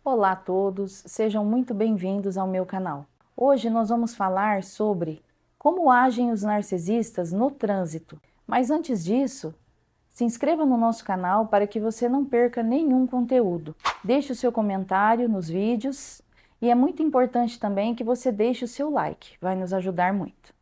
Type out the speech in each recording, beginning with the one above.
Olá a todos, sejam muito bem-vindos ao meu canal. Hoje nós vamos falar sobre como agem os narcisistas no trânsito. Mas antes disso, se inscreva no nosso canal para que você não perca nenhum conteúdo. Deixe o seu comentário nos vídeos e é muito importante também que você deixe o seu like, vai nos ajudar muito.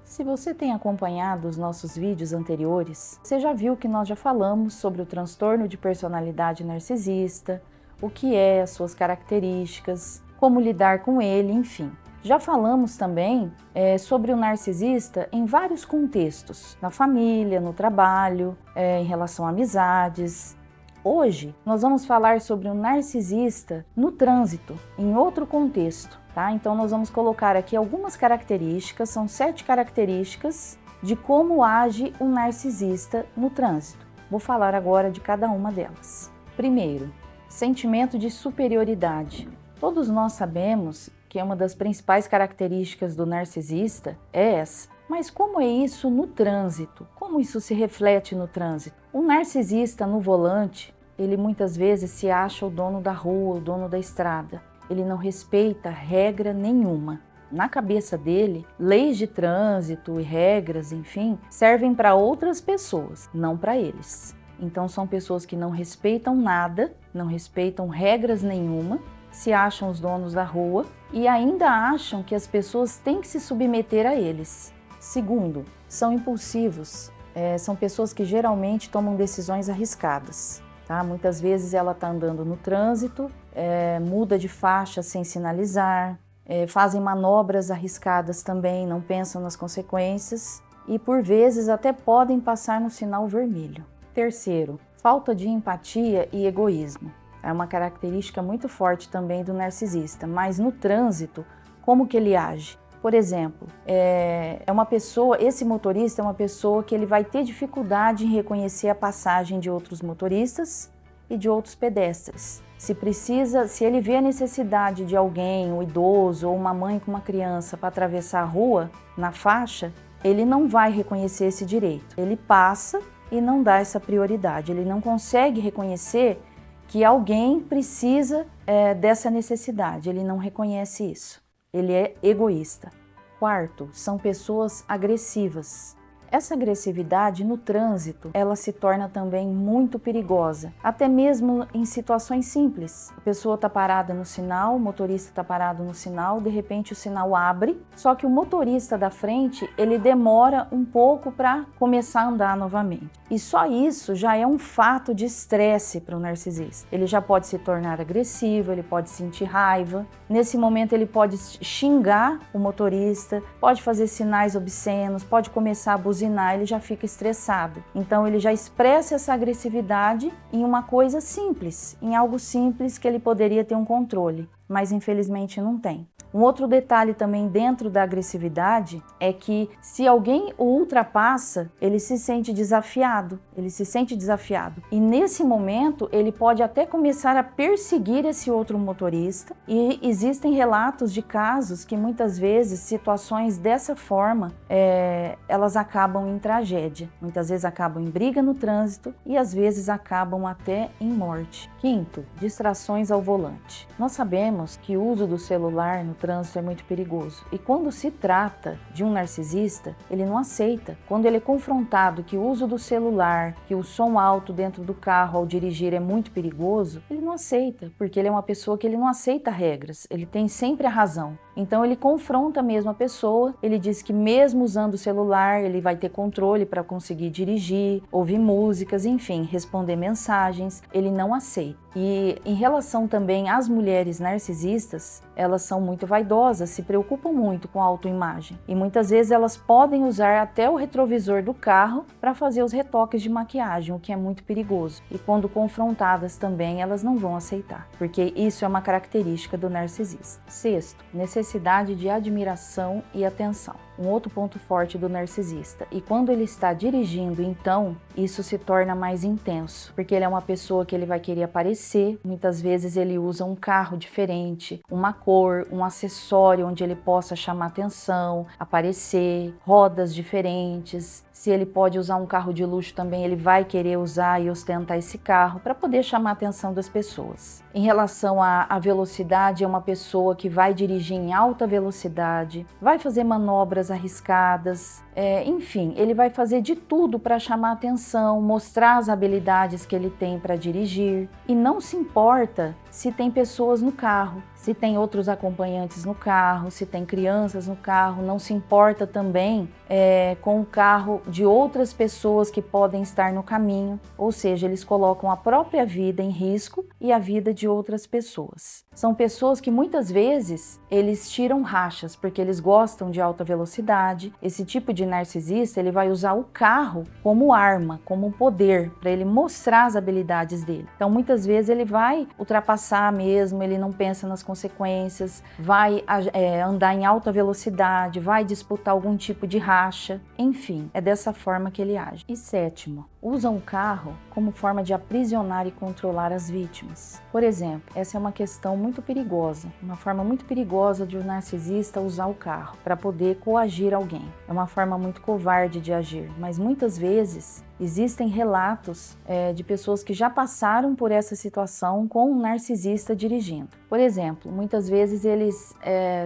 Se você tem acompanhado os nossos vídeos anteriores, você já viu que nós já falamos sobre o transtorno de personalidade narcisista, o que é, as suas características, como lidar com ele, enfim. Já falamos também sobre o narcisista em vários contextos, na família, no trabalho, em relação a amizades. Hoje nós vamos falar sobre o narcisista no trânsito, em outro contexto. Tá? Então nós vamos colocar aqui algumas características, são 7 características de como age o narcisista no trânsito. Vou falar agora de cada uma delas. Primeiro, sentimento de superioridade. Todos nós sabemos que uma das principais características do narcisista é essa. Mas como é isso no trânsito? Como isso se reflete no trânsito? O narcisista no volante, ele muitas vezes se acha o dono da rua, o dono da estrada. Ele não respeita regra nenhuma. Na cabeça dele, leis de trânsito e regras, enfim, servem para outras pessoas, não para eles. Então são pessoas que não respeitam nada, não respeitam regras nenhuma, se acham os donos da rua e ainda acham que as pessoas têm que se submeter a eles. Segundo, são impulsivos. São pessoas que geralmente tomam decisões arriscadas. Tá? Muitas vezes ela está andando no trânsito, muda de faixa sem sinalizar, fazem manobras arriscadas também, não pensam nas consequências e por vezes até podem passar no sinal vermelho. Terceiro, falta de empatia e egoísmo. É uma característica muito forte também do narcisista, mas no trânsito, como que ele age? Por exemplo, esse motorista é uma pessoa que ele vai ter dificuldade em reconhecer a passagem de outros motoristas e de outros pedestres. Se ele vê a necessidade de alguém, um idoso ou uma mãe com uma criança para atravessar a rua na faixa, ele não vai reconhecer esse direito. Ele passa e não dá essa prioridade. Ele não consegue reconhecer que alguém precisa dessa necessidade. Ele não reconhece isso. Ele é egoísta. Quarto, são pessoas agressivas. Essa agressividade no trânsito, ela se torna também muito perigosa, até mesmo em situações simples. A pessoa está parada no sinal, o motorista está parado no sinal, de repente o sinal abre, só que o motorista da frente, ele demora um pouco para começar a andar novamente. E só isso já é um fato de estresse para o narcisista. Ele já pode se tornar agressivo, ele pode sentir raiva. Nesse momento ele pode xingar o motorista, pode fazer sinais obscenos, pode começar a buzinar, ele já fica estressado. Então ele já expressa essa agressividade em uma coisa simples, em algo simples que ele poderia ter um controle, mas infelizmente não tem. Um outro detalhe também dentro da agressividade é que se alguém o ultrapassa, ele se sente desafiado, E nesse momento ele pode até começar a perseguir esse outro motorista e existem relatos de casos que muitas vezes situações dessa forma, elas acabam em tragédia. Muitas vezes acabam em briga no trânsito e às vezes acabam até em morte. Quinto, distrações ao volante. Nós sabemos que o uso do celular no trânsito é muito perigoso. E quando se trata de um narcisista, ele não aceita. Quando ele é confrontado que o uso do celular, que o som alto dentro do carro ao dirigir é muito perigoso, ele não aceita, porque ele é uma pessoa que ele não aceita regras, ele tem sempre a razão. Então ele confronta mesmo a pessoa, ele diz que mesmo usando o celular, ele vai ter controle para conseguir dirigir, ouvir músicas, enfim, responder mensagens, ele não aceita. E em relação também às mulheres narcisistas, elas são muito vaidosas, se preocupam muito com a autoimagem. E muitas vezes elas podem usar até o retrovisor do carro para fazer os retoques de maquiagem, o que é muito perigoso. E quando confrontadas também, elas não vão aceitar, porque isso é uma característica do narcisista. Sexto, necessidade de admiração e atenção. um outro ponto forte do narcisista. E quando ele está dirigindo, então, isso se torna mais intenso, porque ele é uma pessoa que ele vai querer aparecer. Muitas vezes ele usa um carro diferente, uma cor, um acessório onde ele possa chamar atenção, aparecer, rodas diferentes. Se ele pode usar um carro de luxo também, ele vai querer usar e ostentar esse carro para poder chamar a atenção das pessoas. Em relação à velocidade, é uma pessoa que vai dirigir em alta velocidade, vai fazer manobras arriscadas, enfim, ele vai fazer de tudo para chamar a atenção, mostrar as habilidades que ele tem para dirigir e não se importa se tem pessoas no carro, se tem outros acompanhantes no carro, se tem crianças no carro, não se importa também com o carro de outras pessoas que podem estar no caminho, ou seja, eles colocam a própria vida em risco e a vida de outras pessoas. São pessoas que muitas vezes eles tiram rachas porque eles gostam de alta velocidade. Esse tipo de narcisista, ele vai usar o carro como arma, como poder, para ele mostrar as habilidades dele. Então, muitas vezes ele vai ultrapassar mesmo, ele não pensa nas consequências, vai andar em alta velocidade, vai disputar algum tipo de racha, enfim, é dessa forma que ele age. E sétimo, usam o carro como forma de aprisionar e controlar as vítimas. Por exemplo, essa é uma questão muito perigosa, uma forma muito perigosa de um narcisista usar o carro para poder coagir alguém. É uma forma muito covarde de agir, mas muitas vezes existem relatos de pessoas que já passaram por essa situação com um narcisista dirigindo. Por exemplo, muitas vezes eles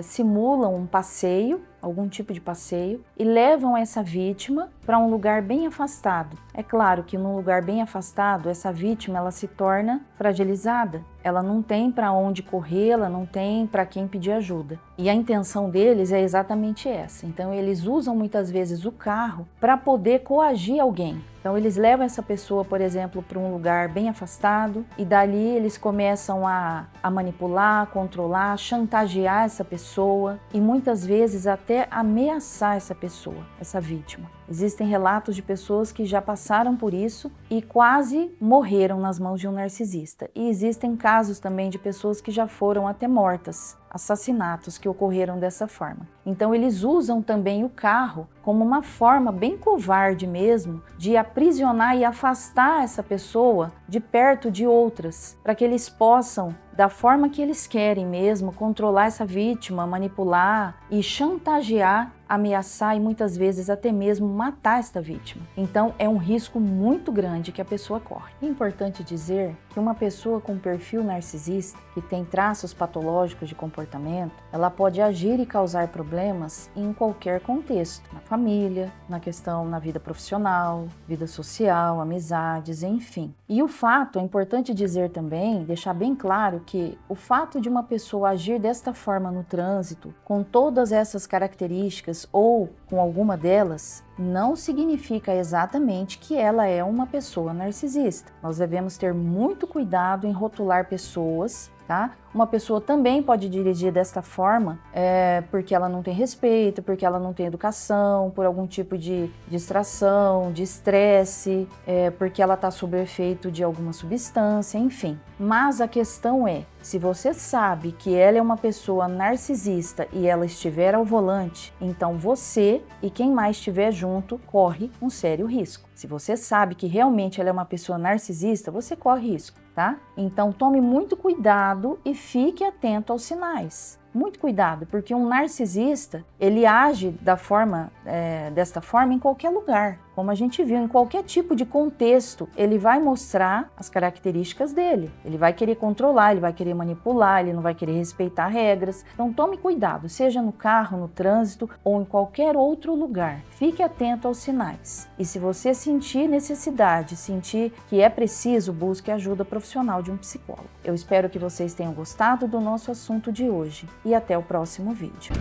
simulam um passeio, algum tipo de passeio, e levam essa vítima para um lugar bem afastado. É claro que num lugar bem afastado, essa vítima ela se torna fragilizada. Ela não tem para onde correr, ela não tem para quem pedir ajuda. E a intenção deles é exatamente essa. Então eles usam muitas vezes o carro para poder coagir alguém. Então eles levam essa pessoa, por exemplo, para um lugar bem afastado e dali eles começam a manipular, controlar, chantagear essa pessoa e muitas vezes até ameaçar essa pessoa, essa vítima. Existem relatos de pessoas que já passaram por isso e quase morreram nas mãos de um narcisista. E existem casos também de pessoas que já foram até mortas, assassinatos que ocorreram dessa forma. Então eles usam também o carro como uma forma bem covarde mesmo de aprisionar e afastar essa pessoa de perto de outras, para que eles possam, da forma que eles querem mesmo, controlar essa vítima, manipular e chantagear, ameaçar e muitas vezes até mesmo matar esta vítima. Então é um risco muito grande que a pessoa corre. É importante dizer que uma pessoa com perfil narcisista, que tem traços patológicos de comportamento, ela pode agir e causar problemas em qualquer contexto, na família, na vida profissional, vida social, amizades, enfim. E o fato, é importante dizer também, deixar bem claro que o fato de uma pessoa agir desta forma no trânsito, com todas essas características ou com alguma delas, não significa exatamente que ela é uma pessoa narcisista. Nós devemos ter muito cuidado em rotular pessoas, tá? Uma pessoa também pode dirigir desta forma porque ela não tem respeito, porque ela não tem educação, por algum tipo de distração, de estresse, porque ela está sob o efeito de alguma substância, enfim. Mas a questão é, se você sabe que ela é uma pessoa narcisista e ela estiver ao volante, então você e quem mais estiver junto corre um sério risco. Se você sabe que realmente ela é uma pessoa narcisista, você corre risco, tá? Então tome muito cuidado e fique atento aos sinais. Muito cuidado, porque um narcisista, ele age desta forma em qualquer lugar. Como a gente viu, em qualquer tipo de contexto, ele vai mostrar as características dele. Ele vai querer controlar, ele vai querer manipular, ele não vai querer respeitar regras. Então tome cuidado, seja no carro, no trânsito ou em qualquer outro lugar. Fique atento aos sinais. E se você sentir necessidade, sentir que é preciso, busque ajuda profissional de um psicólogo. Eu espero que vocês tenham gostado do nosso assunto de hoje e até o próximo vídeo.